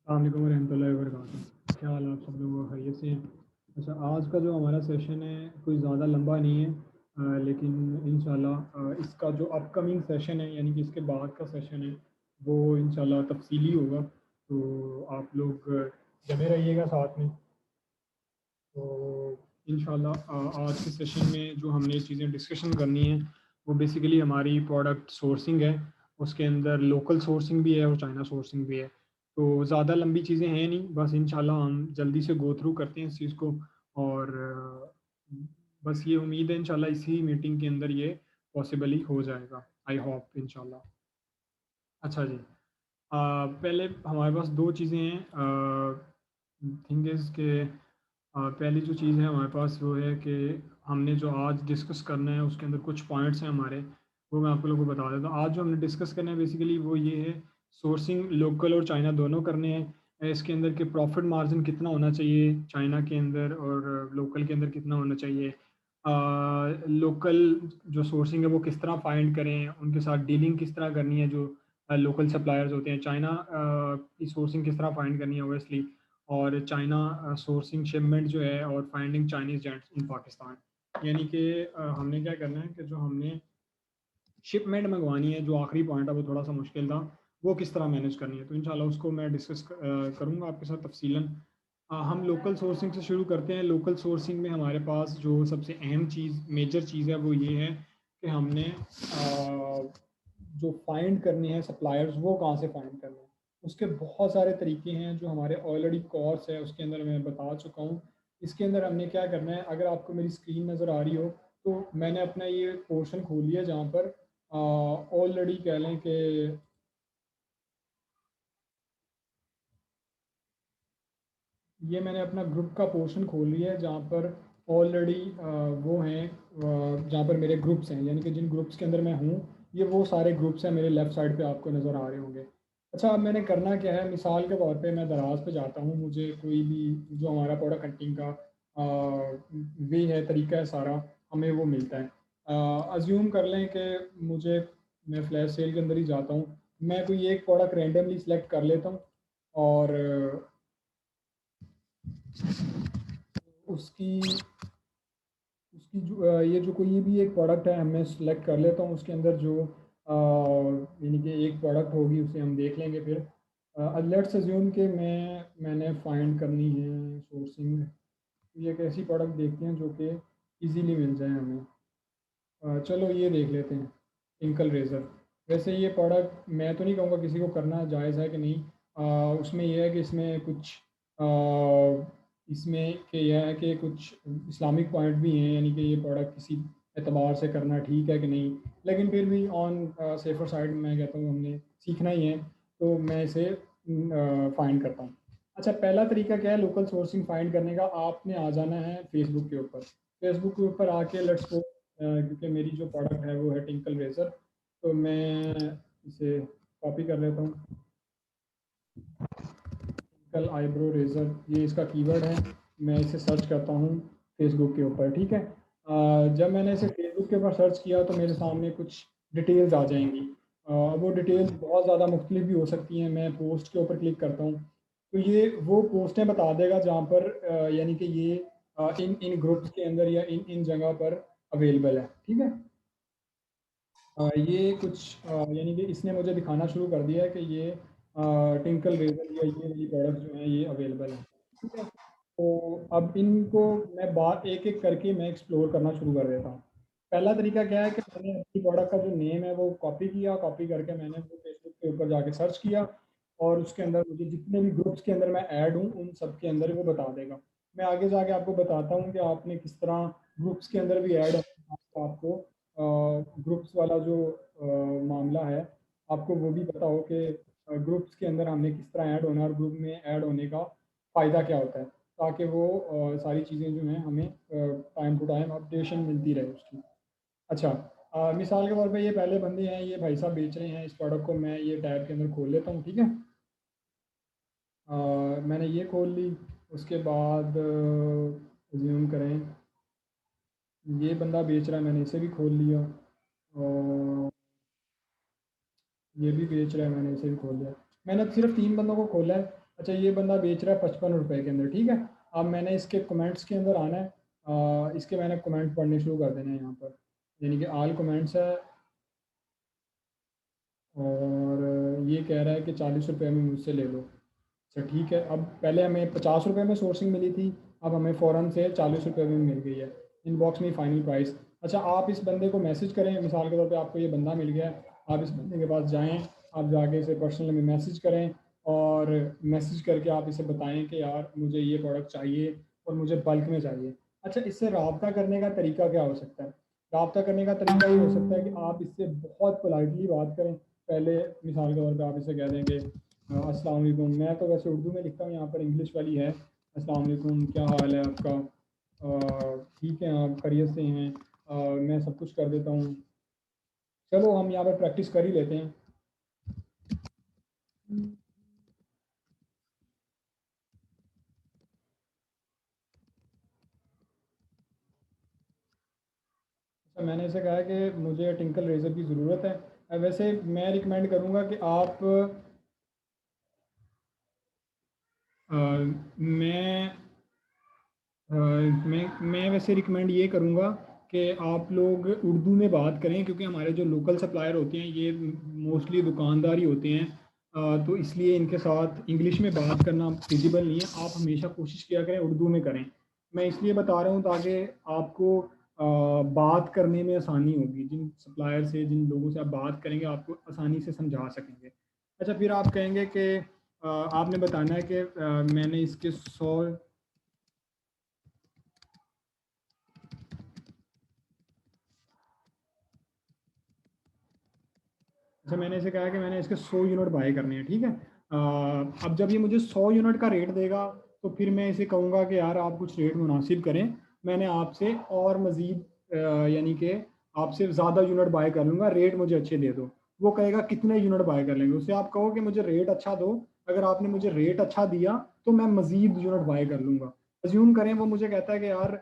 अस्सलाम वालेकुम रहमतुल्लाहि व बरकातुहू। क्या हाल है आप सब लोगों का, खैरियत से हैं? अच्छा, आज का जो हमारा सेशन है कोई ज़्यादा लंबा नहीं है, लेकिन इंशाल्लाह इसका जो अपकमिंग सेशन है यानी कि इसके बाद का सेशन है वो इंशाल्लाह तफसीली होगा। तो आप लोग जमे रहिएगा साथ में। तो इंशाल्लाह आज के सेशन में जो हमने चीज़ें डिस्कशन करनी है वो बेसिकली हमारी प्रोडक्ट सोर्सिंग है। उसके अंदर लोकल सोर्सिंग भी है और चाइना सोर्सिंग भी है। तो ज़्यादा लंबी चीज़ें हैं नहीं, बस इंशाल्लाह हम जल्दी से गो थ्रू करते हैं इस चीज़ को। और बस ये उम्मीद है इंशाल्लाह इसी मीटिंग के अंदर ये पॉसिबली हो जाएगा, आई होप इंशाल्लाह। अच्छा जी, पहले हमारे पास दो चीज़ें हैं। थिंग इज़ के पहली जो चीज़ है हमारे पास वो है कि हमने जो आज डिस्कस करना है उसके अंदर कुछ पॉइंट्स हैं हमारे, वो मैं आप लोगों को बता देता हूँ। आज जो हमने डिस्कस करना है बेसिकली वो ये है, सोर्सिंग लोकल और चाइना दोनों करने हैं। इसके अंदर के प्रॉफिट मार्जिन कितना होना चाहिए चाइना के अंदर और लोकल के अंदर कितना होना चाहिए। लोकल जो सोर्सिंग है वो किस तरह फाइंड करें, उनके साथ डीलिंग किस तरह करनी है, जो लोकल सप्लायर्स होते हैं। चाइना की सोर्सिंग किस तरह फाइंड करनी है ओबियसली, और चाइना सोर्सिंग शिपमेंट जो है और फाइंडिंग चाइनीज जेंट्स इन पाकिस्तान। यानी कि हमने क्या करना है कि जो हमने शिपमेंट मंगवानी है, जो आखिरी पॉइंट है वो थोड़ा सा मुश्किल था, वो किस तरह मैनेज करनी है। तो इंशाल्लाह उसको मैं डिस्कस करूँगा आपके साथ तफसीलन। हम लोकल सोर्सिंग से शुरू करते हैं। लोकल सोर्सिंग में हमारे पास जो सबसे अहम चीज़, मेजर चीज़ है वो ये है कि हमने जो फाइंड करनी है सप्लायर्स, वो कहाँ से फाइंड करने हैं। उसके बहुत सारे तरीके हैं जो हमारे ऑलरेडी कोर्स है उसके अंदर मैं बता चुका हूँ। इसके अंदर हमने क्या करना है, अगर आपको मेरी स्क्रीन नज़र आ रही हो तो मैंने अपना ये पोर्शन खोल लिया जहाँ पर ऑलरेडी कह लें कि ये मैंने अपना ग्रुप का पोर्शन खोल लिया है जहाँ पर ऑलरेडी वो हैं, जहाँ पर मेरे ग्रुप्स हैं, यानी कि जिन ग्रुप्स के अंदर मैं हूँ ये वो सारे ग्रुप्स हैं मेरे लेफ़्ट साइड पे आपको नज़र आ रहे होंगे। अच्छा, अब मैंने करना क्या है, मिसाल के तौर पे मैं दराज पे जाता हूँ, मुझे कोई भी जो हमारा प्रोडक्ट हंटिंग का वे है, तरीका है सारा, हमें वो मिलता है। अज्यूम कर लें कि मुझे, मैं फ्लैश सेल के अंदर ही जाता हूँ, मैं कोई एक प्रोडक्ट रैंडमली सिलेक्ट कर लेता हूँ और उसकी उसकी जो ये जो कोई भी एक प्रोडक्ट है मैं सिलेक्ट कर लेता हूँ, उसके अंदर जो यानी कि एक प्रोडक्ट होगी उसे हम देख लेंगे फिर। लेट्स अज्यूम कि मैंने फाइंड करनी है सोर्सिंग, ये एक ऐसी प्रोडक्ट देखते हैं जो कि इजीली मिल जाए हमें। चलो ये देख लेते हैं, टिंकल रेज़र। वैसे ये प्रोडक्ट मैं तो नहीं कहूँगा किसी को करना जायज़ है कि नहीं। उसमें यह है कि इसमें कुछ इसमें कि यह है कि कुछ इस्लामिक पॉइंट भी हैं, यानी कि ये प्रोडक्ट किसी एतबार से करना ठीक है कि नहीं। लेकिन फिर भी ऑन सेफर साइड मैं कहता हूँ हमने सीखना ही है, तो मैं इसे फाइंड करता हूँ। अच्छा, पहला तरीका क्या है लोकल सोर्सिंग फाइंड करने का, आपने आ जाना है फेसबुक के ऊपर। फेसबुक के ऊपर आके लेट्स गो, क्योंकि मेरी जो प्रोडक्ट है वो है टिंकल रेज़र, तो मैं इसे कॉपी कर लेता हूँ। टिंकल आईब्रो रेज़र, ये इसका कीवर्ड है। मैं इसे सर्च करता हूँ फेसबुक के ऊपर, ठीक है। जब मैंने इसे फेसबुक के ऊपर सर्च किया तो मेरे सामने कुछ डिटेल्स आ जाएंगी। वो डिटेल्स बहुत ज़्यादा मुख्तलिफ भी हो सकती हैं। मैं पोस्ट के ऊपर क्लिक करता हूँ तो ये वो पोस्टें बता देगा जहाँ पर यानी कि ये इन इन ग्रुप्स के अंदर या इन इन जगह पर अवेलेबल है, ठीक है। ये कुछ यानी कि इसने मुझे दिखाना शुरू कर दिया है कि ये टिंकल रेज़र या ये वाली प्रोडक्ट जो है ये अवेलेबल है, ठीक है। तो अब इनको मैं बात एक एक करके मैं एक्सप्लोर करना शुरू कर देता हूँ। पहला तरीका क्या है कि मैंने अपनी प्रोडक्ट का जो नेम है वो कॉपी किया, कॉपी करके मैंने वो फेसबुक के ऊपर जाके सर्च किया और उसके अंदर मुझे जितने भी ग्रुप्स के अंदर मैं ऐड हूँ उन सब के अंदर वो बता देगा। मैं आगे जाके आपको बताता हूँ कि आपने किस तरह ग्रुप्स के अंदर भी ऐड आपको ग्रुप्स वाला जो मामला है, आपको वो भी पता हो कि ग्रुप्स के अंदर हमने किस तरह ऐड होना है और ग्रुप में ऐड होने का फ़ायदा क्या होता है, ताकि वो सारी चीज़ें जो हैं हमें टाइम टू टाइम अपडेशन मिलती रहे उसकी। अच्छा, मिसाल के तौर पे ये पहले बंदे हैं, ये भाई साहब बेच रहे हैं इस प्रोडक्ट को, मैं ये टैब के अंदर खोल लेता हूँ, ठीक है। मैंने ये खोल ली, उसके बाद रिज्यूम करें, ये बंदा बेच रहा है, मैंने इसे भी खोल लिया और ये भी बेच रहा है, मैंने इसे भी खोल लिया। मैंने सिर्फ 3 बंदों को खोला है। अच्छा, ये बंदा बेच रहा है 55 रुपये के अंदर, ठीक है। अब मैंने इसके कमेंट्स के अंदर आना है, इसके मैंने कमेंट पढ़ने शुरू कर देने हैं यहाँ पर, यानी कि ऑल कमेंट्स है। और ये कह रहा है कि 40 रुपये में मुझसे ले लो। अच्छा ठीक है, अब पहले हमें 50 रुपये में सोर्सिंग मिली थी, अब हमें फ़ौरन से 40 रुपये में मिल गई है। इनबॉक्स में फाइनल प्राइस। अच्छा, आप इस बंदे को मैसेज करें, मिसाल के तौर पे आपको ये बंदा मिल गया है, आप इस बंदे के पास जाएं, आप जाके इसे पर्सनल में मैसेज करें, और मैसेज करके आप इसे बताएं कि यार मुझे ये प्रोडक्ट चाहिए और मुझे बल्क में चाहिए। अच्छा, इससे रब्ता करने का तरीका क्या हो सकता है? रब्ता करने का तरीका ये हो सकता है कि आप इससे बहुत पोलाइटली बात करें। पहले मिसाल के तौर पे आप इसे कह देंगे अस्सलाम वालेकुम, मैं तो वैसे उर्दू में लिखता हूँ, यहाँ पर इंग्लिश वाली है। अस्सलाम वालेकुम, क्या हाल है आपका? ठीक है, आप खैरियत से हैं? मैं सब कुछ कर देता हूँ। चलो हम यहाँ पर प्रैक्टिस कर ही लेते हैं। अच्छा, मैंने इसे कहा है कि मुझे टिंकल रेज़र की ज़रूरत है। वैसे मैं रिकमेंड करूँगा कि आप मैं मैं वैसे रिकमेंड ये करूँगा कि आप लोग उर्दू में बात करें, क्योंकि हमारे जो लोकल सप्लायर होते हैं ये मोस्टली दुकानदार ही होते हैं। तो इसलिए इनके साथ इंग्लिश में बात करना फिजिबल नहीं है। आप हमेशा कोशिश किया करें उर्दू में करें। मैं इसलिए बता रहा हूँ ताकि आपको बात करने में आसानी होगी। जिन सप्लायर से, जिन लोगों से आप बात करेंगे, आपको आसानी से समझा सकेंगे। अच्छा, फिर आप कहेंगे कि आपने बताना है कि मैंने इसके 100। अच्छा, मैंने इसे कहा कि मैंने इसके 100 यूनिट बाय करने हैं, ठीक है। अब जब ये मुझे 100 यूनिट का रेट देगा, तो फिर मैं इसे कहूँगा कि यार आप कुछ रेट मुनासिब करें, मैंने आपसे और मज़ीद यानी कि आपसे ज़्यादा यूनिट बाय कर लूँगा, रेट मुझे अच्छे दे दो। वो कहेगा कितने यूनिट बाय कर लेंगे, उससे आप कहो कि मुझे रेट अच्छा दो। अगर आपने मुझे रेट अच्छा दिया तो मैं मज़ीद यूनिट बाय कर लूँगा। अज्यूम करें वो मुझे कहता है कि यार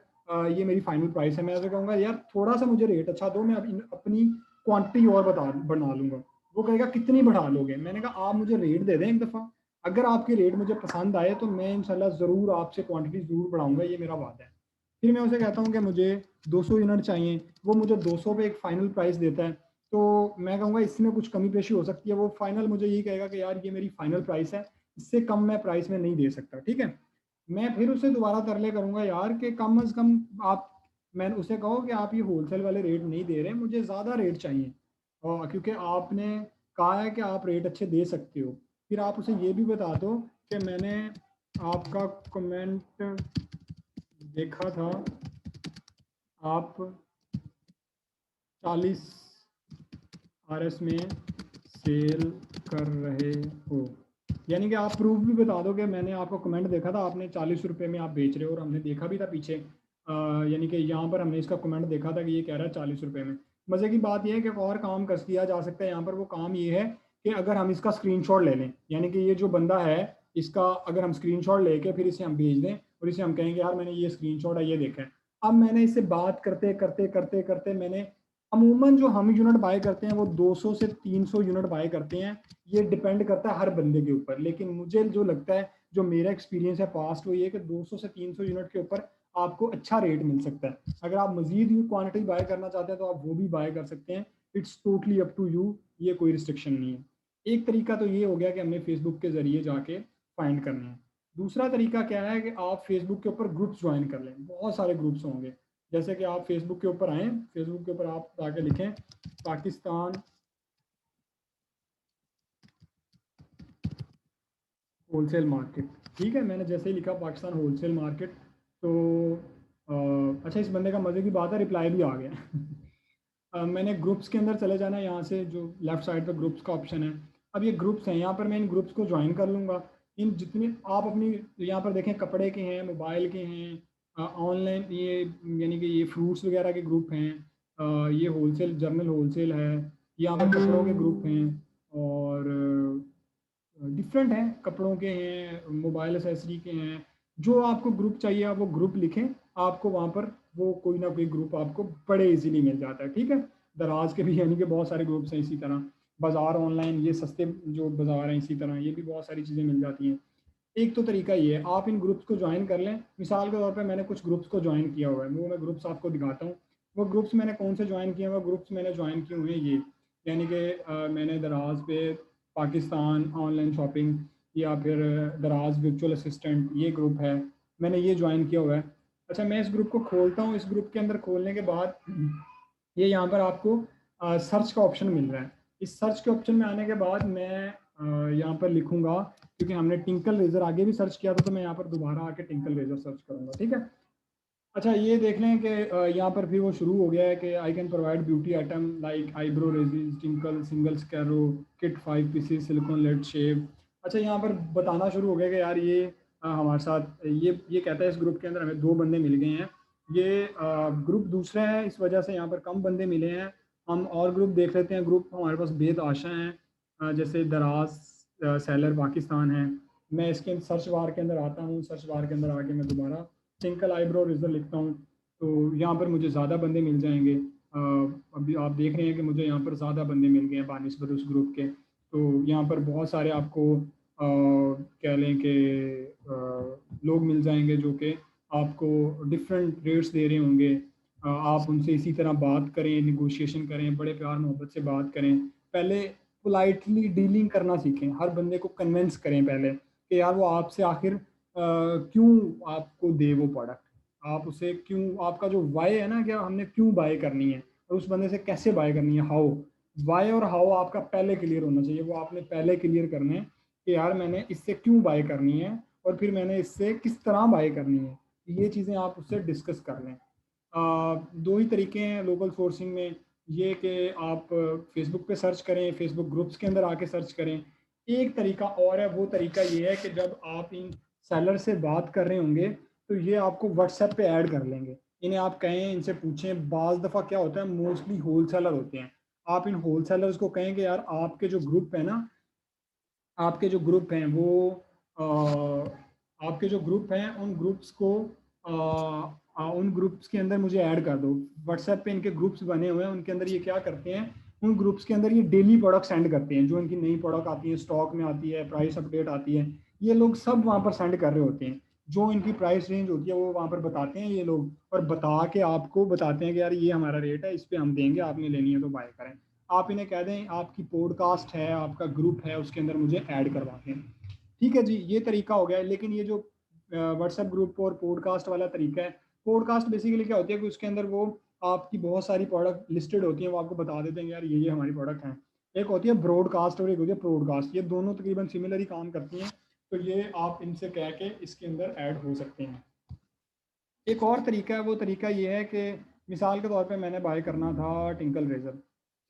ये मेरी फाइनल प्राइस है, मैं ऐसे कहूँगा यार थोड़ा सा मुझे रेट अच्छा दो, मैं अपनी क्वांटिटी और बढ़ा लूँगा। वो कहेगा कितनी बढ़ा लोगे? मैंने कहा आप मुझे रेट दे दें एक दफ़ा, अगर आपके रेट मुझे पसंद आए तो मैं इंशाल्लाह ज़रूर आपसे क्वांटिटी ज़रूर बढ़ाऊँगा, ये मेरा वादा है। फिर मैं उसे कहता हूँ कि मुझे 200 यूनिट चाहिए, वो मुझे 200 पे एक फ़ाइनल प्राइस देता है, तो मैं कहूँगा इसमें कुछ कमी पेशी हो सकती है। वो फ़ाइनल मुझे यही कहेगा कि यार ये मेरी फ़ाइनल प्राइस है, इससे कम मैं प्राइस में नहीं दे सकता, ठीक है? मैं फिर उसे दोबारा तरले करूँगा यार कि कम अज़ कम आप, मैं उसे कहो कि आप ये होलसेल वाले रेट नहीं दे रहे, मुझे ज़्यादा रेट चाहिए। क्योंकि आपने कहा है कि आप रेट अच्छे दे सकते हो। फिर आप उसे ये भी बता दो कि मैंने आपका कमेंट देखा था, आप 40 आरएस में सेल कर रहे हो। यानी कि आप प्रूफ भी बता दो कि मैंने आपको कमेंट देखा था, आपने 40 रुपये में आप बेच रहे हो, और हमने देखा भी था पीछे। यानी कि यहाँ पर हमने इसका कमेंट देखा था कि ये कह रहा है 40 रुपये में। मज़े की बात यह है कि एक और काम कर किया जा सकता है यहाँ पर। वो काम ये है कि अगर हम इसका स्क्रीनशॉट ले लें, यानी कि ये जो बंदा है इसका अगर हम स्क्रीनशॉट लेके फिर इसे हम भेज दें, और इसे हम कहेंगे यार मैंने ये स्क्रीनशॉट है, ये देखा है। अब मैंने इससे बात करते करते करते करते मैंने अमूमन जो हम यूनिट बाय करते हैं वो 200 से 300 यूनिट बाय करते हैं। ये डिपेंड करता है हर बंदे के ऊपर, लेकिन मुझे जो लगता है, जो मेरा एक्सपीरियंस है पास्ट, वो ये कि 200 से 300 यूनिट के ऊपर आपको अच्छा रेट मिल सकता है। अगर आप मजीद क्वांटिटी बाय करना चाहते हैं तो आप वो भी बाय कर सकते हैं। It's totally up to you, ये कोई रिस्ट्रिक्शन नहीं है। एक तरीका तो ये हो गया कि हमने फेसबुक के जरिए जाके फाइंड करने हैं। दूसरा तरीका क्या है कि आप फेसबुक के ऊपर ग्रुप्स ज्वाइन कर लें, बहुत सारे ग्रुप्स होंगे। जैसे कि आप फेसबुक के ऊपर आएँ, फेसबुक के ऊपर आप जाके लिखें पाकिस्तान होलसेल मार्केट, ठीक है। मैंने जैसे ही लिखा पाकिस्तान होलसेल मार्केट, तो अच्छा, इस बंदे का मज़े की बात है रिप्लाई भी आ गया। मैंने ग्रुप्स के अंदर चले जाना है, यहाँ से जो लेफ़्ट साइड पे ग्रुप्स का ऑप्शन है। अब ये ग्रुप्स हैं, यहाँ पर मैं इन ग्रुप्स को ज्वाइन कर लूँगा। इन जितने आप अपनी यहाँ पर देखें, कपड़े के हैं, मोबाइल के हैं, ऑनलाइन ये यानी कि ये फ्रूट्स वगैरह के ग्रुप हैं, ये होलसेल जर्नल होलसेल है, यहाँ पर कपड़ों के ग्रुप हैं, और डिफरेंट हैं, कपड़ों के हैं, मोबाइल एसेसरी के हैं। जो आपको ग्रुप चाहिए आप वो ग्रुप लिखें, आपको वहाँ पर वो कोई ना कोई ग्रुप आपको बड़े इजीली मिल जाता है, ठीक है। दराज के भी यानी कि बहुत सारे ग्रुप्स हैं। इसी तरह बाज़ार ऑनलाइन, ये सस्ते जो बाज़ार हैं, इसी तरह ये भी बहुत सारी चीज़ें मिल जाती हैं। एक तो तरीका ये है, आप इन ग्रुप्स को ज्वाइन कर लें। मिसाल के तौर पे मैंने कुछ ग्रुप्स को ज्वाइन किया हुआ है, वो मैं ग्रुप्स आपको दिखाता हूँ। वो ग्रुप्स मैंने कौन से ज्वाइन किए हैं, वो ग्रुप्स मैंने ज्वाइन किए हुए हैं ये, यानी कि मैंने दराज पे पाकिस्तान ऑनलाइन शॉपिंग, या फिर दराज वर्चुअल असिस्टेंट, ये ग्रुप है, मैंने ये ज्वाइन किया हुआ है। अच्छा, मैं इस ग्रुप को खोलता हूँ। इस ग्रुप के अंदर खोलने के बाद ये यहाँ पर आपको सर्च का ऑप्शन मिल रहा है। इस सर्च के ऑप्शन में आने के बाद मैं यहाँ पर लिखूंगा, क्योंकि हमने टिंकल रेजर आगे भी सर्च किया था, तो मैं यहाँ पर दोबारा आके टिंकल रेजर सर्च करूंगा, ठीक है। अच्छा, ये देख लें कि यहाँ पर फिर वो शुरू हो गया है कि I can provide beauty item like eyebrow razors, Tinkle, single स्कैरो kit, 5 pieces, silicone lead shave. अच्छा, यहाँ पर बताना शुरू हो गया कि यार ये हमारे साथ ये कहता है इस ग्रुप के अंदर हमें 2 बंदे मिल गए हैं। ये ग्रुप दूसरा है, इस वजह से यहाँ पर कम बंदे मिले हैं। हम और ग्रुप देख लेते हैं। ग्रुप हमारे पास बेद आशा हैं, जैसे दराज सेलर पाकिस्तान है। मैं इसके सर्च बार के अंदर आता हूँ। सर्च बार के अंदर आके मैं दोबारा टिंकल आईब्रो रेजर लिखता हूँ, तो यहाँ पर मुझे ज़्यादा बंदे मिल जाएंगे। अभी आप देख रहे हैं कि मुझे यहाँ पर ज़्यादा बंदे मिल गए हैं बानिस्बत उस ग्रुप के। तो यहाँ पर बहुत सारे आपको कह लें कि लोग मिल जाएंगे जो कि आपको डिफरेंट रेट्स दे रहे होंगे। आप उनसे इसी तरह बात करें, निगोशिएशन करें, बड़े प्यार मोहब्बत से बात करें। पहले पोलाइटली डीलिंग करना सीखें, हर बंदे को कन्विंस करें पहले कि यार वो आपसे आखिर क्यों आपको दे वो प्रोडक्ट, आप उसे क्यों, आपका जो वाई है ना, कि हमने क्यों बाय करनी है और उस बंदे से कैसे बाय करनी है, हाउ। वाई और हाउ आपका पहले क्लियर होना चाहिए, वो आपने पहले क्लियर करना है कि यार मैंने इससे क्यों बाय करनी है और फिर मैंने इससे किस तरह बाय करनी है। ये चीज़ें आप उससे डिस्कस कर लें। 2 ही तरीके हैं लोकल सोर्सिंग में, ये कि आप फेसबुक पे सर्च करें, फेसबुक ग्रुप्स के अंदर आके सर्च करें। एक तरीका और है, वो तरीका ये है कि जब आप इन सेलर से बात कर रहे होंगे तो ये आपको व्हाट्सएप पे ऐड कर लेंगे। इन्हें आप कहें, इनसे पूछें। बाज़ दफ़ा क्या होता है, मोस्टली होल सेलर होते हैं। आप इन होल सेलर्स को कहें कि यार आपके जो ग्रुप है ना, आपके जो ग्रुप हैं वो आपके जो ग्रुप हैं उन ग्रुप्स को उन ग्रुप्स के अंदर मुझे ऐड कर दो। व्हाट्सएप पे इनके ग्रुप्स बने हुए हैं, उनके अंदर ये क्या करते हैं, उन ग्रुप्स के अंदर ये डेली प्रोडक्ट सेंड करते हैं। जो इनकी नई प्रोडक्ट आती है, स्टॉक में आती है, प्राइस अपडेट आती है, ये लोग सब वहाँ पर सेंड कर रहे होते हैं। जो इनकी प्राइस रेंज होती है वो वहाँ पर बताते हैं ये लोग, और बता के आपको बताते हैं कि यार ये हमारा रेट है, इस पर हम देंगे, आपने लेनी है तो बाय करें। आप इन्हें कह दें आपकी पॉडकास्ट है, आपका ग्रुप है, उसके अंदर मुझे ऐड करवा दें। ठीक है जी, ये तरीका हो गया है। लेकिन ये जो व्हाट्सएप ग्रुप और पॉडकास्ट वाला तरीका है, पॉडकास्ट बेसिकली क्या होती है कि उसके अंदर वो आपकी बहुत सारी प्रोडक्ट लिस्टेड होती हैं, वो आपको बता देते हैं यार ये हमारी प्रोडक्ट हैं। एक होती है ब्रॉडकास्ट और एक होती है प्रोडकास्ट, ये दोनों तकरीबन सिमिलर ही काम करती हैं। तो ये आप इनसे कह के इसके अंदर ऐड हो सकते हैं। एक और तरीका है, वो तरीका ये है कि मिसाल के तौर पे मैंने बाय करना था टिंकल रेजर,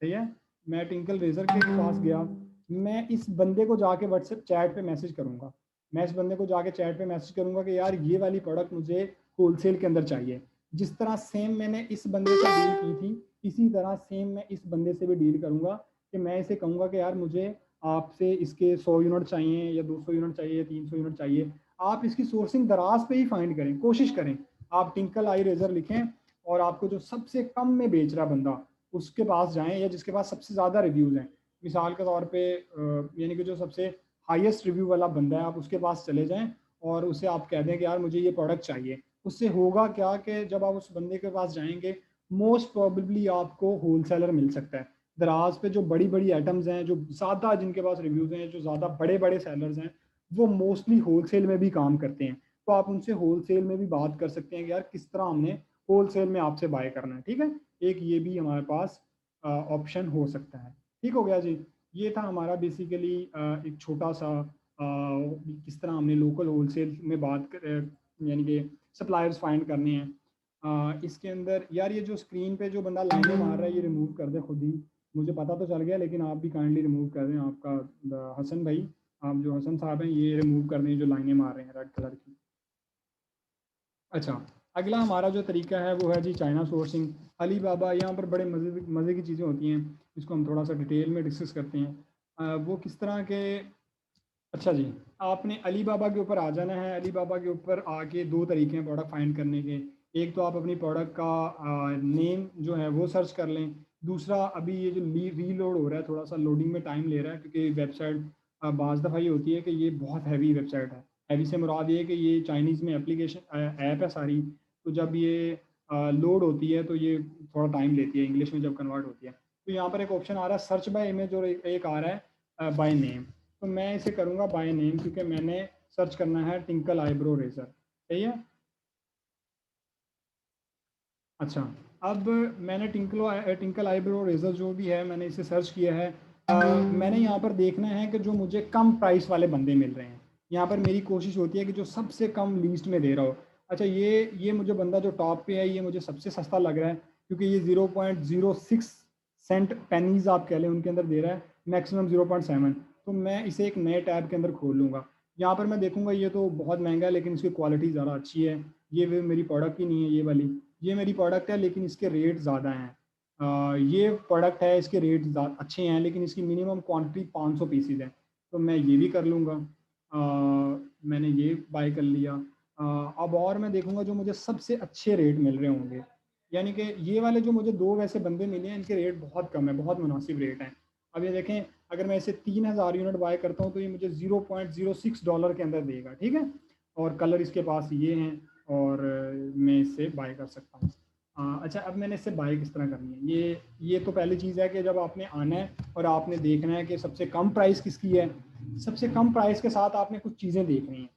सही है। मैं टिंकल रेजर के पास गया, मैं इस बंदे को जाके व्हाट्सएप चैट पे मैसेज करूंगा। मैं इस बंदे को जाके चैट पे मैसेज करूंगा कि यार ये वाली प्रोडक्ट मुझे होलसेल के अंदर चाहिए। जिस तरह सेम मैंने इस बंदे से डील की थी, इसी तरह सेम मैं इस बंदे से भी डील करूंगा कि मैं इसे कहूँगा कि यार मुझे आपसे इसके 100 यूनिट चाहिए, या 200 यूनिट चाहिए, या 300 यूनिट चाहिए। आप इसकी सोर्सिंग दराज पे ही फाइंड करें, कोशिश करें। आप टिंकल आई रेजर लिखें और आपको जो सबसे कम में बेच रहा बंदा, उसके पास जाएं, या जिसके पास सबसे ज़्यादा रिव्यूज़ हैं। मिसाल के तौर पे यानी कि जो सबसे हाईएस्ट रिव्यू वाला बंदा है, आप उसके पास चले जाएं और उसे आप कह दें कि यार मुझे ये प्रोडक्ट चाहिए। उससे होगा क्या कि जब आप उस बंदे के पास जाएंगे, मोस्ट प्रोबेबली आपको होल सेलर मिल सकता है। दराज पे जो बड़ी बड़ी आइटम्स हैं, जो ज़्यादा जिनके पास रिव्यूज़ हैं, जो ज़्यादा बड़े बड़े सेलर्स हैं, वो मोस्टली होल सेल में भी काम करते हैं। तो आप उनसे होलसेल में भी बात कर सकते हैं कि यार किस तरह हमने होलसेल में आपसे बाय करना है, ठीक है। एक ये भी हमारे पास ऑप्शन हो सकता है। ठीक हो गया जी। ये था हमारा बेसिकली एक छोटा सा किस तरह हमने लोकल होलसेल में बात कर, यानी कि सप्लायर्स फाइंड करने हैं। इसके अंदर यार ये जो स्क्रीन पे जो बंदा लाइनें मार रहा है, ये रिमूव कर दे खुद ही। मुझे पता तो चल गया, लेकिन आप भी काइंडली रिमूव कर दें। आपका हसन भाई, आप जो हसन साहब हैं, ये रिमूव कर दें जो लाइनें मार रहे हैं रेड कलर की। अच्छा, अगला हमारा जो तरीका है वो है जी चाइना सोर्सिंग। अली बाबा, यहाँ पर बड़े मज़े मज़े की चीज़ें होती हैं, इसको हम थोड़ा सा डिटेल में डिस्कस करते हैं। वो किस तरह के। अच्छा जी, आपने अली बाबा के ऊपर आ जाना है। अली बाबा के ऊपर आके 2 तरीके हैं प्रोडक्ट फाइंड करने के। एक तो आप अपनी प्रोडक्ट का नेम जो है वो सर्च कर लें। दूसरा, अभी ये जो रीलोड हो रहा है, थोड़ा सा लोडिंग में टाइम ले रहा है, क्योंकि वेबसाइट बाज़ दफ़ा ये होती है कि ये बहुत हैवी वेबसाइट है। हैवी से मुराद ये है कि ये चाइनीज़ में एप्लीकेशन ऐप है सारी, तो जब ये लोड होती है तो ये थोड़ा टाइम लेती है इंग्लिश में जब कन्वर्ट होती है। तो यहाँ पर एक ऑप्शन आ रहा है सर्च बाय इमेज और एक आ रहा है बाय नेम। तो मैं इसे करूँगा बाय नेम क्योंकि मैंने सर्च करना है टिंकल आईब्रो रेजर, सही है। अच्छा, अब मैंने टिंकल आईब्रो रेजर जो भी है मैंने इसे सर्च किया है। मैंने यहाँ पर देखना है कि जो मुझे कम प्राइस वाले बंदे मिल रहे हैं। यहाँ पर मेरी कोशिश होती है कि जो सबसे कम लीस्ट में दे रहा हो। अच्छा, ये मुझे बंदा जो टॉप पे है ये मुझे सबसे सस्ता लग रहा है क्योंकि ये 0.06 सेंट पेनीज आप कह लें उनके अंदर दे रहा है, मैक्सिमम 0.7। तो मैं इसे एक नए टैब के अंदर खोल लूँगा। यहाँ पर मैं देखूँगा ये तो बहुत महंगा है लेकिन इसकी क्वालिटी ज़्यादा अच्छी है। ये मेरी प्रोडक्ट ही नहीं है ये वाली, ये मेरी प्रोडक्ट है लेकिन इसके रेट ज़्यादा हैं। ये प्रोडक्ट है, इसके रेट अच्छे हैं लेकिन इसकी मिनिमम क्वांटिटी 500 पीसीज है। तो मैं ये भी कर लूँगा। मैंने ये बाय कर लिया। अब और मैं देखूँगा जो मुझे सबसे अच्छे रेट मिल रहे होंगे, यानी कि ये वाले जो मुझे दो वैसे बंदे मिले हैं इनके रेट बहुत कम है, बहुत मुनासिब रेट हैं। अब ये देखें, अगर मैं इसे 3000 यूनिट बाय करता हूँ तो ये मुझे $0.06 के अंदर देगा, ठीक है। और कलर इसके पास ये हैं और मैं इससे बाय कर सकता हूँ। अच्छा, अब मैंने इससे बाय किस तरह करनी है, ये तो पहली चीज़ है कि जब आपने आना है और आपने देखना है कि सबसे कम प्राइस किसकी है। सबसे कम प्राइस के साथ आपने कुछ चीज़ें देखनी हैं।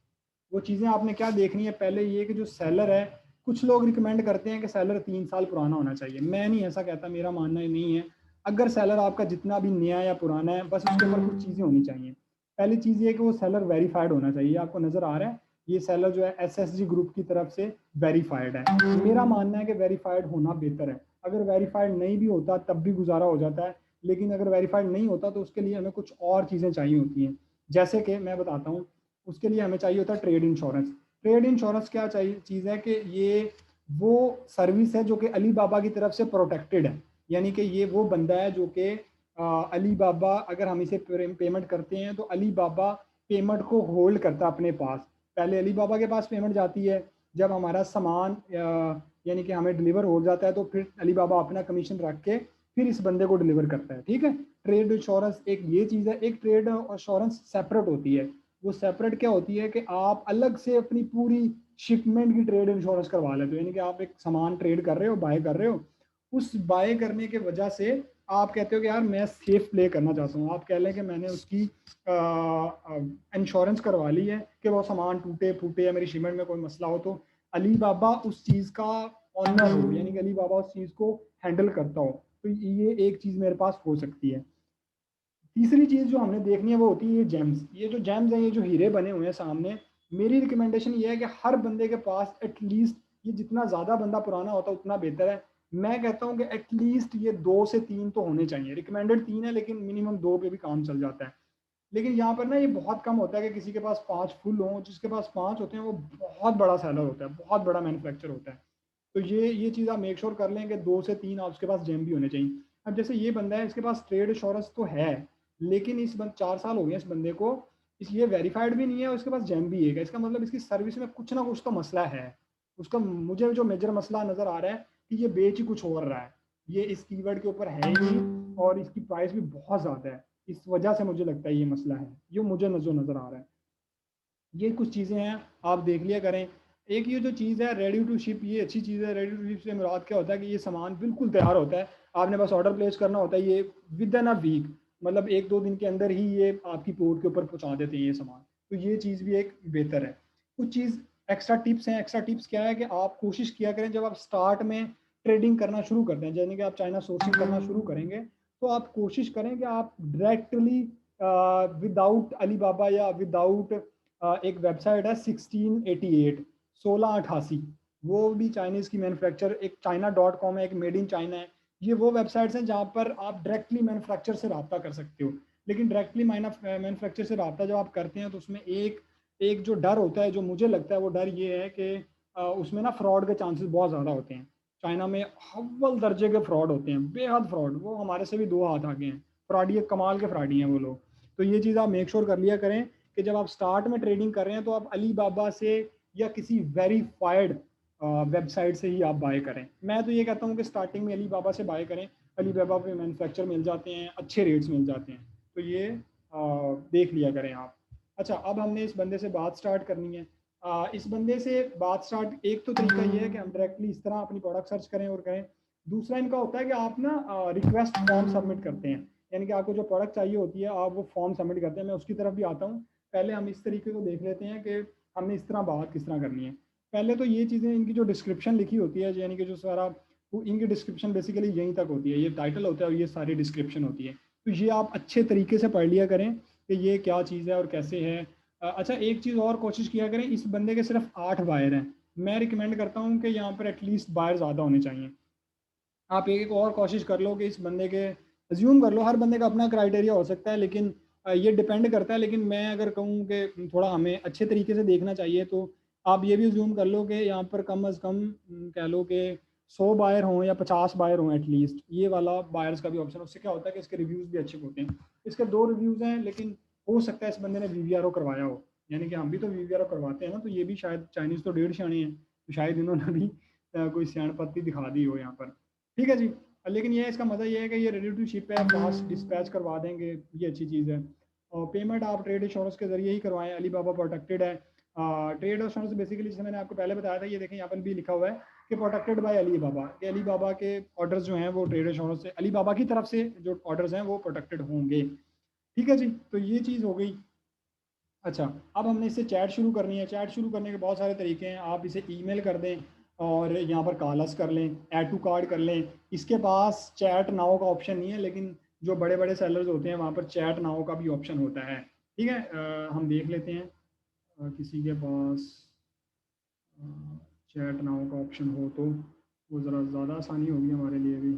वो चीज़ें आपने क्या देखनी है, पहले ये कि जो सेलर है, कुछ लोग रिकमेंड करते हैं कि सेलर 3 साल पुराना होना चाहिए। मैं नहीं ऐसा कहता, मेरा मानना ही नहीं है। अगर सेलर आपका जितना भी नया या पुराना है, बस उसके ऊपर कुछ चीज़ें होनी चाहिए। पहली चीज़ ये कि वो सेलर वेरीफाइड होना चाहिए। आपको नज़र आ रहा है ये सेलर जो है एसएसजी ग्रुप की तरफ से वेरीफाइड है। मेरा मानना है कि वेरीफाइड होना बेहतर है। अगर वेरीफाइड नहीं भी होता तब भी गुजारा हो जाता है, लेकिन अगर वेरीफाइड नहीं होता तो उसके लिए हमें कुछ और चीज़ें चाहिए होती हैं। जैसे कि मैं बताता हूँ, उसके लिए हमें चाहिए होता है ट्रेड इंश्योरेंस। ट्रेड इंश्योरेंस क्या चाहिए चीज़ है कि ये वो सर्विस है जो कि अली बाबा की तरफ से प्रोटेक्टेड है। यानी कि ये वो बंदा है जो कि अली बाबा, अगर हम इसे पेमेंट करते हैं तो अली बाबा पेमेंट को होल्ड करता है अपने पास। पहले अली बाबा के पास पेमेंट जाती है, जब हमारा सामान यानी कि हमें डिलीवर हो जाता है तो फिर अली बाबा अपना कमीशन रख के फिर इस बंदे को डिलीवर करता है, ठीक है। ट्रेड इंश्योरेंस एक ये चीज़ है। एक ट्रेड इंश्योरेंस सेपरेट होती है। वो सेपरेट क्या होती है कि आप अलग से अपनी पूरी शिपमेंट की ट्रेड इंश्योरेंस करवा लेते हो। यानी कि आप एक सामान ट्रेड कर रहे हो, बाय कर रहे हो, उस बाय करने के वजह से आप कहते हो कि यार मैं सेफ प्ले करना चाहता हूँ। आप कह लें कि मैंने उसकी इंश्योरेंस करवा ली है कि वो सामान टूटे फूटे या मेरी शिपमेंट में कोई मसला हो तो अली बाबा उस चीज़ का ऑनर हो, यानी कि अली बाबा उस चीज़ को हैंडल करता हो। तो ये एक चीज़ मेरे पास हो सकती है। तीसरी चीज़ जो हमने देखनी है वो होती है ये जेम्स। ये जो जेम्स हैं, ये जो हीरे बने हुए हैं सामने, मेरी रिकमेंडेशन ये है कि हर बंदे के पास एटलीस्ट, ये जितना ज़्यादा बंदा पुराना होता है उतना बेहतर है। मैं कहता हूँ कि एटलीस्ट ये 2 से 3 तो होने चाहिए। रिकमेंडेड 3 है लेकिन मिनिमम 2 पे भी काम चल जाता है। लेकिन यहाँ पर ना ये बहुत कम होता है कि किसी के पास 5 फुल हों। जिसके पास 5 होते हैं वो बहुत बड़ा सेलर होता है, बहुत बड़ा मैन्युफैक्चर होता है। तो ये चीज़ आप मेक श्योर कर लें कि 2 से 3 आप उसके पास जेम भी होने चाहिए। अब जैसे ये बंदा है, इसके पास ट्रेड इंश्योरेंस तो है लेकिन 4 साल हो गए इस बंदे को, इसलिए वेरीफाइड भी नहीं है और इसके पास जेम भी है। इसका मतलब इसकी सर्विस में कुछ ना कुछ तो मसला है। उसका मुझे जो मेजर मसला नज़र आ रहा है कि ये बेच ही कुछ और रहा है, ये इस कीवर्ड के ऊपर है ही नहीं और इसकी प्राइस भी बहुत ज़्यादा है। इस वजह से मुझे लगता है ये मसला है, ये मुझे जो नज़र आ रहा है। ये कुछ चीज़ें हैं, आप देख लिया करें। एक ये जो चीज़ है रेडी टू शिप, ये अच्छी चीज़ है। रेडी टू शिप से मुराद क्या होता है कि ये सामान बिल्कुल तैयार होता है, आपने बस ऑर्डर प्लेस करना होता है। ये विद इन अ वीक, मतलब 1-2 दिन के अंदर ही ये आपकी पोर्ट के ऊपर पहुंचा देते हैं ये सामान। तो ये चीज़ भी एक बेहतर है। कुछ चीज़ एक्स्ट्रा टिप्स हैं। एक्स्ट्रा टिप्स क्या है कि आप कोशिश किया करें जब आप स्टार्ट में ट्रेडिंग करना शुरू करते हैं, यानी कि आप चाइना सोर्सिंग करना शुरू करेंगे, तो आप कोशिश करें कि आप डायरेक्टली विदाउट अली बाबा या विदाउट एक वेबसाइट है 1688, 1688, वो भी चाइनीज़ की मैन्युफैक्चर, एक china.com है, एक मेड इन चाइना है। ये वो वेबसाइट्स हैं जहाँ पर आप डायरेक्टली मैन्युफैक्चर से रब्ता कर सकते हो। लेकिन डायरेक्टली मैन्युफैक्चर से रब्ता जब आप करते हैं तो उसमें एक एक जो डर होता है, जो मुझे लगता है वो डर ये है कि उसमें ना फ्रॉड के चांसेस बहुत ज़्यादा होते हैं। चाइना में अव्वल दर्जे के फ्रॉड होते हैं, बेहद फ्रॉड। वो हमारे से भी 2 हाथ आगे हैं, फ्रॉडी कमाल के फ्रॉडी हैं वो लोग। तो ये चीज़ आप मेक श्योर कर लिया करें कि जब आप स्टार्ट में ट्रेडिंग कर रहे हैं तो आप अली बाबा से या किसी वेरीफाइड वेबसाइट से ही आप बाय करें। मैं तो ये कहता हूँ कि स्टार्टिंग में अली बाबा से बाय करें। अली बाबा पे मैन्युफैक्चर मिल जाते हैं, अच्छे रेट्स मिल जाते हैं। तो ये देख लिया करें आप। अच्छा, अब हमने इस बंदे से बात स्टार्ट करनी है। इस बंदे से बात स्टार्ट, एक तो तरीका ये है कि हम डायरेक्टली इस तरह अपनी प्रोडक्ट सर्च करें और करें। दूसरा इनका होता है कि आप ना रिक्वेस्ट फॉर्म सबमिट करते हैं, यानी कि आपको जो प्रोडक्ट चाहिए होती है आप वो फॉर्म सबमिट करते हैं। मैं उसकी तरफ भी आता हूँ। पहले हम इस तरीके को देख लेते हैं कि हमने इस तरह बात किस तरह करनी है। पहले तो ये चीज़ें, इनकी जो डिस्क्रिप्शन लिखी होती है, यानी कि जो सारा, वो इनकी डिस्क्रिप्शन बेसिकली यहीं तक होती है। ये टाइटल होता है और ये सारी डिस्क्रिप्शन होती है। तो ये आप अच्छे तरीके से पढ़ लिया करें कि ये क्या चीज़ है और कैसे है। अच्छा, एक चीज़ और कोशिश किया करें, इस बंदे के सिर्फ 8 बायर हैं। मैं रिकमेंड करता हूँ कि यहाँ पर एटलीस्ट बायर ज़्यादा होने चाहिए। आप एक और कोशिश कर लो कि इस बंदे के, अज्यूम कर लो, हर बंदे का अपना क्राइटेरिया हो सकता है, लेकिन ये डिपेंड करता है। लेकिन मैं अगर कहूँ कि थोड़ा हमें अच्छे तरीके से देखना चाहिए, तो आप ये भी अज्यूम कर लो कि यहाँ पर कम अज़ कम कह लो कि 100 बायर हों या 50 बायर हों एटलीस्ट। ये वाला बायर्स का भी ऑप्शन, उससे क्या होता है कि इसके रिव्यूज़ भी अच्छे होते हैं। इसके 2 रिव्यूज़ हैं, लेकिन हो सकता है इस बंदे ने वीवीआरओ करवाया हो, यानी कि हम भी तो वीवीआरओ करवाते हैं ना। तो ये भी शायद, चाइनीज़ तो 1.5 सियाणे हैं, तो शायद इन्होंने भी कोई सियाणपत्ती दिखा दी हो यहाँ पर। ठीक है जी। लेकिन ये इसका मज़ा ये है कि ये रेडी टू शिप है, फास्ट डिस्पैच करवा देंगे, ये अच्छी चीज़ है। और पेमेंट आप ट्रेड इंश्योरेंस के जरिए ही करवाएं, अलीबाबा प्रोटेक्टेड है। ट्रेड इंश्योरेंस बेसिकली, जैसे मैंने आपको पहले बताया था, ये देखें यहाँ पर भी लिखा हुआ है कि प्रोटेक्टेड बाय अलीबाबा, कि अलीबाबा के ऑर्डर्स जो हैं वो ट्रेड इंश्योरेंस से, अलीबाबा की तरफ से जो ऑर्डर्स हैं वो प्रोटेक्टेड होंगे। ठीक है जी, तो ये चीज़ हो गई। अच्छा, अब हमने इससे चैट शुरू करनी है। चैट शुरू करने के बहुत सारे तरीके हैं। आप इसे ईमेल कर दें और यहाँ पर कॉलस कर लें, ऐड टू कार्ड कर लें। इसके पास चैट नाउ का ऑप्शन नहीं है, लेकिन जो बड़े बड़े सेलर्स होते हैं वहाँ पर चैट नाउ का भी ऑप्शन होता है। ठीक है, हम देख लेते हैं किसी के पास चैट नाउ का ऑप्शन हो तो वो ज़रा ज़्यादा आसानी होगी हमारे लिए भी।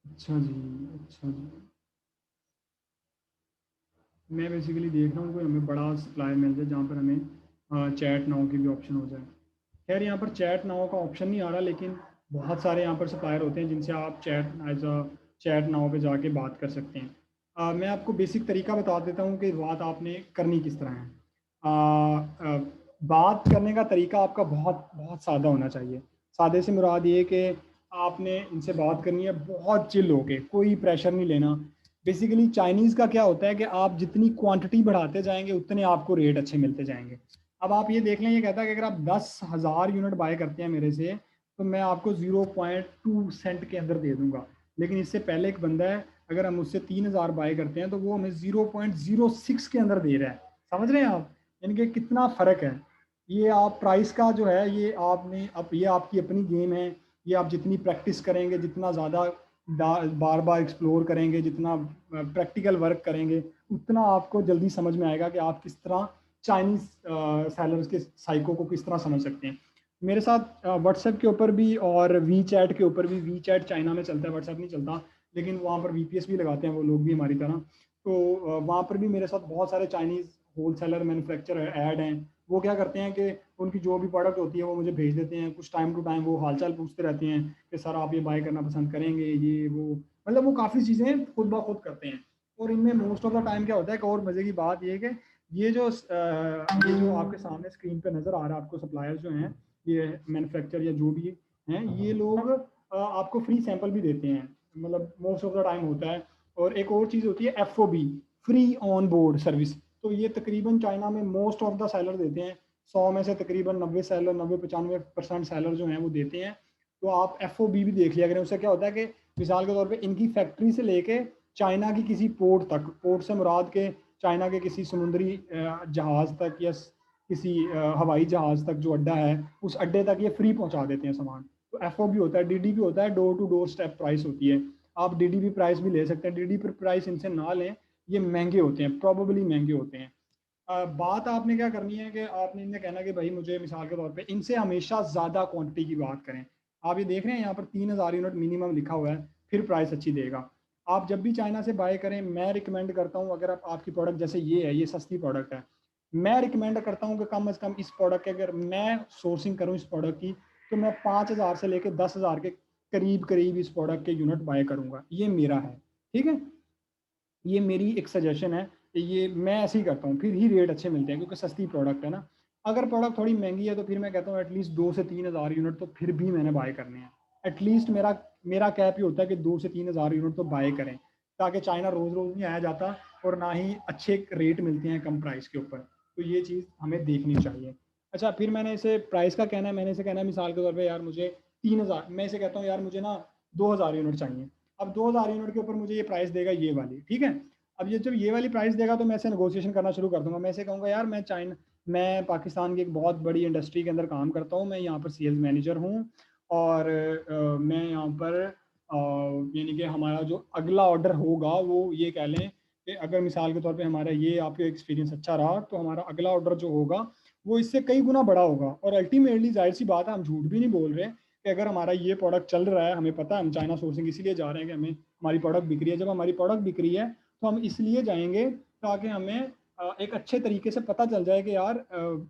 अच्छा जी, अच्छा जी। मैं बेसिकली देख रहा हूँ कोई हमें बड़ा सप्लाई मिल जाए जहाँ पर हमें चैट नाउ की भी ऑप्शन हो जाए। खैर, यहाँ पर चैट नाउ का ऑप्शन नहीं आ रहा, लेकिन बहुत सारे यहाँ पर सप्लायर होते हैं जिनसे आप chat as a chat now पे जाके बात कर सकते हैं। मैं आपको बेसिक तरीका बता देता हूँ कि बात आपने करनी किस तरह है। बात करने का तरीका आपका बहुत बहुत सादा होना चाहिए। सादे से मुराद ये कि आपने इनसे बात करनी है बहुत चिल होके, कोई प्रेशर नहीं लेना। बेसिकली चाइनीज़ का क्या होता है कि आप जितनी क्वांटिटी बढ़ाते जाएंगे उतने आपको रेट अच्छे मिलते जाएंगे। अब आप ये देख लें, ये कहता है कि अगर आप 10,000 यूनिट बाय करते हैं मेरे से, तो मैं आपको 0.2 सेंट के अंदर दे दूंगा। लेकिन इससे पहले एक बंदा है, अगर हम उससे 3,000 बाय करते हैं तो वो हमें 0.06 के अंदर दे रहा है। समझ रहे हैं आप, यानी कि कितना फ़र्क है। ये आप प्राइस का जो है, ये आपने, अब ये आपकी अपनी गेम है। ये आप जितनी प्रैक्टिस करेंगे, जितना ज़्यादा बार बार एक्सप्लोर करेंगे, जितना प्रैक्टिकल वर्क करेंगे, उतना आपको जल्दी समझ में आएगा कि आप किस तरह चाइनीज़ सेलर्स के साइको को किस तरह समझ सकते हैं। मेरे साथ व्हाट्सएप के ऊपर भी और वी चैट के ऊपर भी, वी चैट चाइना में चलता है, व्हाट्सएप नहीं चलता, लेकिन वहाँ पर वीपीएस भी लगाते हैं वो लोग भी हमारी तरह। तो वहाँ पर भी मेरे साथ बहुत सारे Chinese wholesaler manufacturer add हैं। वो क्या करते हैं कि उनकी जो भी प्रोडक्ट होती है वो मुझे भेज देते हैं। कुछ टाइम टू टाइम वो हालचाल पूछते रहते हैं कि सर आप ये बाय करना पसंद करेंगे, ये वो, मतलब वो काफ़ी चीज़ें खुद ब खुद करते हैं। और इनमें मोस्ट ऑफ द टाइम क्या होता है, एक और मज़े की बात ये है कि ये जो आपके सामने स्क्रीन पे नज़र आ रहा है, आपको सप्लायर्स जो हैं, ये मैन्युफैक्चर या जो भी हैं, ये लोग आपको फ्री सैंपल भी देते हैं, मतलब मोस्ट ऑफ द टाइम होता है। और एक और चीज़ होती है FOB, free on board service. तो ये तकरीबन चाइना में मोस्ट ऑफ द सेलर देते हैं। 100 में से तकरीबन 90 सेलर, 90-95% सेलर जो हैं वो देते हैं। तो आप एफओबी भी देख लिया करें। उससे क्या होता है कि मिसाल के तौर पे इनकी फैक्ट्री से लेके चाइना की किसी पोर्ट तक, पोर्ट से मुराद के चाइना के किसी समुद्री जहाज़ तक या किसी हवाई जहाज़ तक जो अड्डा है, उस अड्डे तक ये फ्री पहुंचा देते हैं सामान। तो एफओबी होता है, डीडी भी होता है, door to door step price होती है। आप डीडी भी प्राइस भी ले सकते हैं। डीडी पर प्राइस इनसे ना लें, ये महंगे होते हैं, प्रॉबेबली महंगे होते हैं। बात आपने क्या करनी है कि आपने इन्हें कहना कि भाई मुझे मिसाल के तौर पे इनसे हमेशा ज़्यादा क्वांटिटी की बात करें। आप ये देख रहे हैं यहाँ पर 3,000 यूनिट मिनिमम लिखा हुआ है, फिर प्राइस अच्छी देगा। आप जब भी चाइना से बाय करें, मैं रिकमेंड करता हूँ, अगर आप आपकी प्रोडक्ट जैसे ये है, ये सस्ती प्रोडक्ट है, मैं रिकमेंड करता हूँ कि कम अज़ कम इस प्रोडक्ट के, अगर मैं सोर्सिंग करूँ इस प्रोडक्ट की, तो मैं 5,000 से लेकर 10,000 के करीब करीब इस प्रोडक्ट के यूनिट बाय करूँगा, ये मेरा है, ठीक है। ये मेरी एक सजेशन है, ये मैं ऐसे ही करता हूँ, फिर ही रेट अच्छे मिलते हैं क्योंकि सस्ती प्रोडक्ट है ना। अगर प्रोडक्ट थोड़ी महंगी है तो फिर मैं कहता हूँ एटलीस्ट 2 से 3 हज़ार यूनिट तो फिर भी मैंने बाय करने हैं। एटलीस्ट मेरा मेरा कैप ही होता है कि 2 से 3 हज़ार यूनिट तो बाय करें, ताकि चाइना रोज़ रोज़ नहीं आया जाता और ना ही अच्छे रेट मिलते हैं कम प्राइस के ऊपर। तो ये चीज़ हमें देखनी चाहिए। अच्छा, फिर मैंने इसे प्राइस का कहना है, मैंने इसे कहना है मिसाल के तौर पर यार मुझे 3 हज़ार, मैं इसे कहता हूँ यार मुझे ना 2 हज़ार यूनिट चाहिए। अब 2 हज़ार यूनिट के ऊपर मुझे ये प्राइस देगा ये वाली, ठीक है। अब ये जब ये वाली प्राइस देगा तो मैं ऐसे नेगोशिएशन करना शुरू कर दूंगा। मैं ऐसे कहूँगा यार मैं पाकिस्तान की एक बहुत बड़ी इंडस्ट्री के अंदर काम करता हूँ, मैं यहाँ पर सेल्स मैनेजर हूँ और मैं यहाँ पर यानी कि हमारा जो अगला ऑर्डर होगा वो ये कह लें कि अगर मिसाल के तौर पे हमारा ये आपका एक्सपीरियंस अच्छा रहा तो हमारा अगला ऑर्डर जो होगा वो इससे कई गुना बड़ा होगा। और अल्टीमेटली जाहिर सी बात है, हम झूठ भी नहीं बोल रहे कि अगर हमारा ये प्रोडक्ट चल रहा है, हमें पता है हम चाइना सोर्सिंग इसीलिए जा रहे हैं कि हमें हमारी प्रोडक्ट बिक रही है। जब हमारी प्रोडक्ट बिक रही है तो हम इसलिए जाएंगे ताकि हमें एक अच्छे तरीके से पता चल जाए कि यार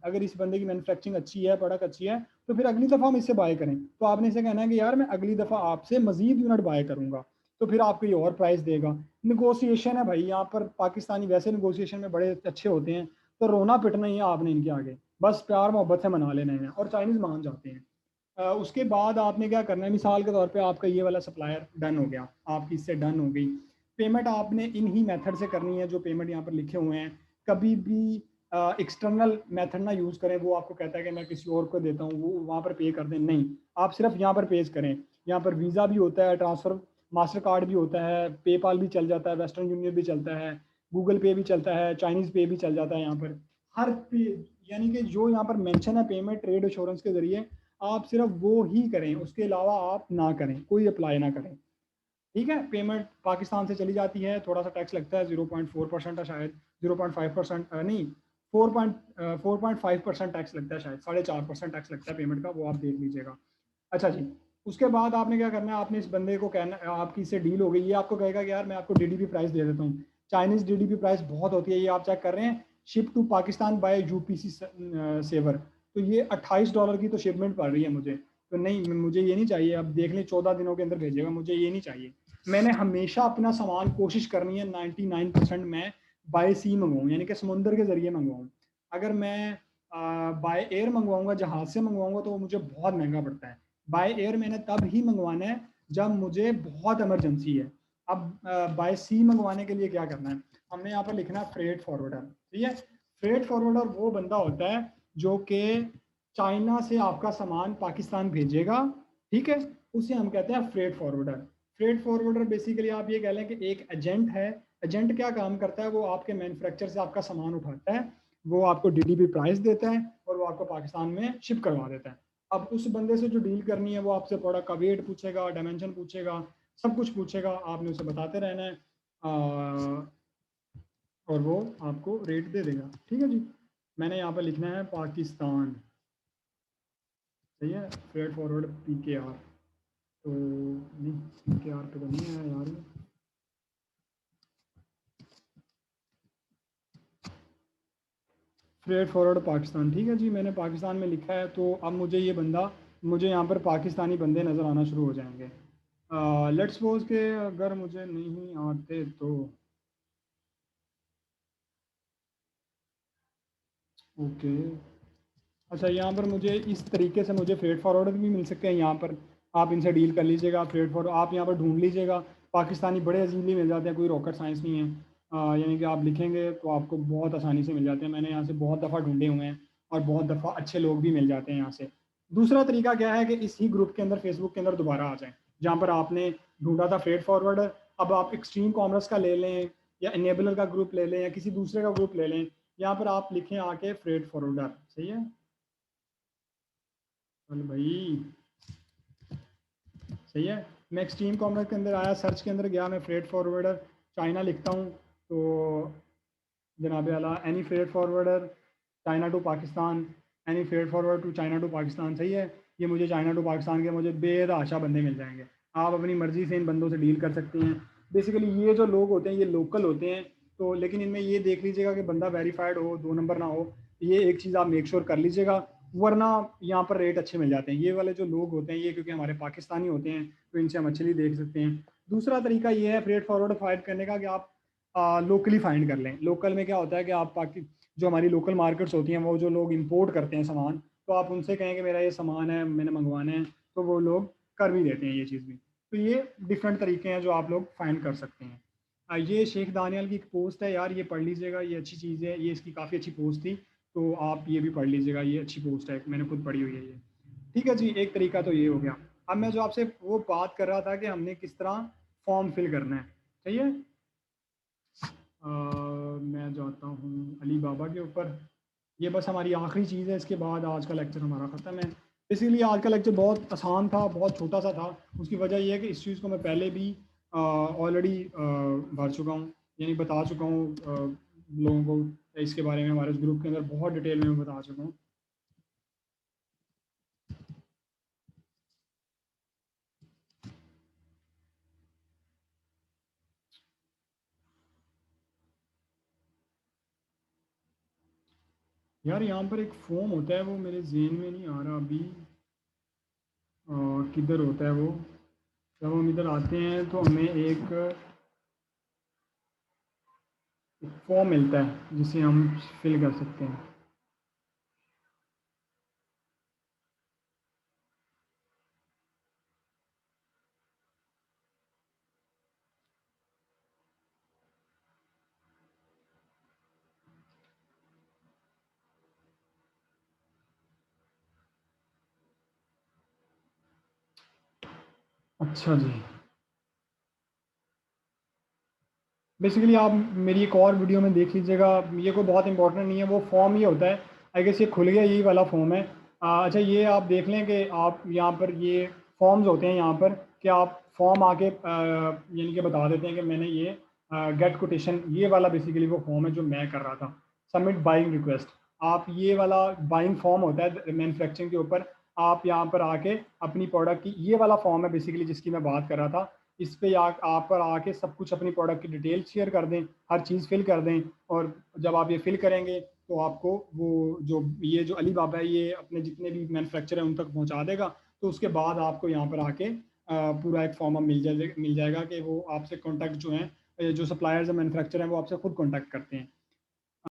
अगर इस बंदे की मैन्युफैक्चरिंग अच्छी है, प्रोडक्ट अच्छी है, तो फिर अगली दफ़ा हम इससे बाय करें। तो आपने इसे कहना है कि यार मैं अगली दफ़ा आपसे मजीद यूनिट बाय करूंगा, तो फिर आपको ये और प्राइस देगा। निगोशिएशन है भाई, यहाँ पर पाकिस्तानी वैसे निगोशिएशन में बड़े अच्छे होते हैं, तो रोना पिटना ही है आपने इनके आगे, बस प्यार मोहब्बत से मना लेना है और चाइनीज़ मान जाते हैं। उसके बाद आपने क्या करना है, मिसाल के तौर पे आपका ये वाला सप्लायर डन हो गया, आपकी इससे डन हो गई पेमेंट, आपने इन ही मेथड से करनी है जो पेमेंट यहाँ पर लिखे हुए हैं। कभी भी एक्सटर्नल मेथड ना यूज़ करें, वो आपको कहता है कि मैं किसी और को देता हूँ वो वहाँ पर पे कर दें, नहीं, आप सिर्फ यहाँ पर पेज करें। यहाँ पर वीज़ा भी होता है, ट्रांसफ़र मास्टर कार्ड भी होता है, पेपाल भी चल जाता है, वेस्टर्न यूनियन भी चलता है, गूगल पे भी चलता है, चाइनीज़ पे भी चल जाता है। यहाँ पर हर पे यानी कि जो यहाँ पर मेंशन है पेमेंट ट्रेड इंश्योरेंस के ज़रिए, आप सिर्फ वो ही करें, उसके अलावा आप ना करें, कोई अप्लाई ना करें, ठीक है। पेमेंट पाकिस्तान से चली जाती है, थोड़ा सा टैक्स लगता है, 0.4% है शायद, 0.5% नहीं, 4.5% टैक्स लगता है शायद, 4.5% टैक्स लगता है पेमेंट का, वो आप देख लीजिएगा। अच्छा जी, उसके बाद आपने क्या करना है, आपने इस बंदे को कहना, आपकी इससे डील हो गई, ये आपको कहेगा कि यार मैं आपको डीडीपी प्राइस दे देता हूँ। चाइनीज़ डीडीपी प्राइस बहुत होती है, ये आप चेक कर रहे हैं, ship to Pakistan by UPS saver, तो ये $28 की तो शिपमेंट पड़ रही है मुझे। तो नहीं, मुझे ये नहीं चाहिए, अब देख लें 14 दिनों के अंदर भेजेगा, मुझे ये नहीं चाहिए। मैंने हमेशा अपना सामान कोशिश करनी है 99% मैं बाय सी मंगवाऊँ, यानी कि समुंदर के ज़रिए मंगवाऊँ। अगर मैं बाय एयर मंगवाऊँगा, जहाज़ से मंगवाऊँगा, तो वो मुझे बहुत महंगा पड़ता है। बाय एयर मैंने तब ही मंगवाना है जब मुझे बहुत इमरजेंसी है। अब बाय सी मंगवाने के लिए क्या करना है, हमने यहाँ पर लिखना है फ्रेट फॉरवर्डर, ठीक है। फ्रेट फॉरवर्डर वो बंदा होता है जो कि चाइना से आपका सामान पाकिस्तान भेजेगा, ठीक है, उसे हम कहते हैं freight forwarder. Freight forwarder basically आप ये कह लें कि एक एजेंट है। एजेंट क्या काम करता है, वो आपके मैन्युफैक्चर से आपका सामान उठाता है, वो आपको डीडीपी प्राइस देता है और वो आपको पाकिस्तान में शिप करवा देता है। अब उस बंदे से जो डील करनी है, वो आपसे प्रोडक्ट का वेट पूछेगा, डायमेंशन पूछेगा, सब कुछ पूछेगा, आपने उसे बताते रहना है और वो आपको रेट दे देगा, ठीक है जी। मैंने यहाँ पर लिखना है पाकिस्तान, सही है, फ्रेट फॉरवर्ड PKR, तो नहीं PKR पे तो नहीं है यार, फ्रेट फॉरवर्ड पाकिस्तान, ठीक है जी, मैंने पाकिस्तान में लिखा है। तो अब मुझे ये बंदा, मुझे यहाँ पर पाकिस्तानी बंदे नज़र आना शुरू हो जाएंगे। लेट्स सपोज के अगर मुझे नहीं आते तो ओके। अच्छा, यहाँ पर मुझे इस तरीके से मुझे फ्रेट फॉरवर्डर भी मिल सकते हैं, यहाँ पर आप इनसे डील कर लीजिएगा। फ्रेट फॉरवर्ड आप यहाँ पर ढूंढ लीजिएगा, पाकिस्तानी बड़े अजीबली मिल जाते हैं, कोई रॉकेट साइंस नहीं है। यानी कि आप लिखेंगे तो आपको बहुत आसानी से मिल जाते हैं, मैंने यहाँ से बहुत दफ़ा ढूंढे हुए हैं और बहुत दफ़ा अच्छे लोग भी मिल जाते हैं यहाँ से। दूसरा तरीका क्या है कि इसी ग्रुप के अंदर, फेसबुक के अंदर दोबारा आ जाएँ, जहाँ पर आपने ढूंढा था फ्रेट फॉरवर्डर। अब आप एक्सट्रीम कॉमर्स का ले लें या इनेबलर का ग्रुप ले लें या किसी दूसरे का ग्रुप ले लें, यहाँ पर आप लिखें आके फ्रेट फॉरवर्डर, सही है। चल भाई, सही है। मैं एक्सट्रीम कॉमर्स के अंदर आया, सर्च के अंदर गया, मैं फ्रेट फॉरवर्डर चाइना लिखता हूँ, तो जनाब आला any freight forwarder China to Pakistan, any freight forward to China to Pakistan, सही है। ये मुझे चाइना टू पाकिस्तान के मुझे बेतहाशा बंदे मिल जाएंगे, आप अपनी मर्ज़ी से इन बंदों से डील कर सकते हैं। बेसिकली ये जो लोग होते हैं ये लोकल होते हैं, तो लेकिन इनमें ये देख लीजिएगा कि बंदा वेरीफाइड हो, 2 नंबर ना हो, ये एक चीज़ आप मेक श्योर कर लीजिएगा। वरना यहाँ पर रेट अच्छे मिल जाते हैं। ये वाले जो लोग होते हैं ये क्योंकि हमारे पाकिस्तानी होते हैं तो इनसे हम मछली देख सकते हैं। दूसरा तरीका ये है फ्रेट फॉरवर्ड फाइंड करने का कि आप लोकली फाइंड कर लें। लोकल में क्या होता है कि आप जो हमारी लोकल मार्केट्स होती हैं वो जो लोग इंपोर्ट करते हैं सामान, तो आप उनसे कहें कि मेरा ये सामान है मैंने मंगवाना है, तो वो लोग कर भी देते हैं ये चीज़ भी। तो ये डिफरेंट तरीके हैं जो आप लोग फाइंड कर सकते हैं। ये शेख दानियाल की एक पोस्ट है यार, ये पढ़ लीजिएगा, ये अच्छी चीज़ है, ये इसकी काफ़ी अच्छी पोस्ट थी, तो आप ये भी पढ़ लीजिएगा, ये अच्छी पोस्ट है, मैंने खुद पढ़ी हुई है ये। ठीक है जी, एक तरीका तो ये हो गया। अब मैं जो आपसे वो बात कर रहा था कि हमने किस तरह फॉर्म फिल करना है, सही है। मैं जाता हूँ अली बाबा के ऊपर। ये बस हमारी आखिरी चीज़ है, इसके बाद आज का लेक्चर हमारा ख़त्म है। इसीलिए आज का लेक्चर बहुत आसान था, बहुत छोटा सा था। उसकी वजह यह है कि इस चीज़ को मैं पहले भी ऑलरेडी भर चुका हूँ, यानी बता चुका हूँ लोगों को इसके बारे में। हमारे ग्रुप के अंदर बहुत डिटेल में मैं बता चुका हूँ। यार यहाँ पर एक फॉर्म होता है, वो मेरे जेहन में नहीं आ रहा अभी, किधर होता है वो। जब हम इधर आते हैं तो हमें एक फॉर्म मिलता है जिसे हम फिल कर सकते हैं। अच्छा जी, बेसिकली आप मेरी एक और वीडियो में देख लीजिएगा, ये कोई बहुत इंपॉर्टेंट नहीं है, वो फॉर्म ही होता है। आई गेस ये खुल गया, यही वाला फॉर्म है। अच्छा ये आप देख लें कि आप यहाँ पर ये फॉर्म्स होते हैं यहाँ पर, कि आप फॉर्म आके यानी कि बता देते हैं कि मैंने ये गेट कोटेशन, ये वाला बेसिकली वो फॉर्म है जो मैं कर रहा था, सबमिट बाइंग रिक्वेस्ट। आप ये वाला बाइंग फॉर्म होता है मैन्युफैक्चरिंग के ऊपर, आप यहाँ पर आके अपनी प्रोडक्ट की, ये वाला फॉर्म है बेसिकली जिसकी मैं बात कर रहा था। इस पे आप पर आके सब कुछ अपनी प्रोडक्ट की डिटेल शेयर कर दें, हर चीज़ फिल कर दें, और जब आप ये फिल करेंगे तो आपको वो जो ये जो अली बाबा है ये अपने जितने भी मैन्युफैक्चर हैं उन तक पहुंचा देगा। तो उसके बाद आपको यहाँ पर आके पूरा एक फॉर्म मिल जाएगा कि वो आपसे कॉन्टैक्ट जो है, जो सप्लायर्स हैं मैन्युफैक्चर हैं वो आपसे खुद कॉन्टैक्ट करते हैं।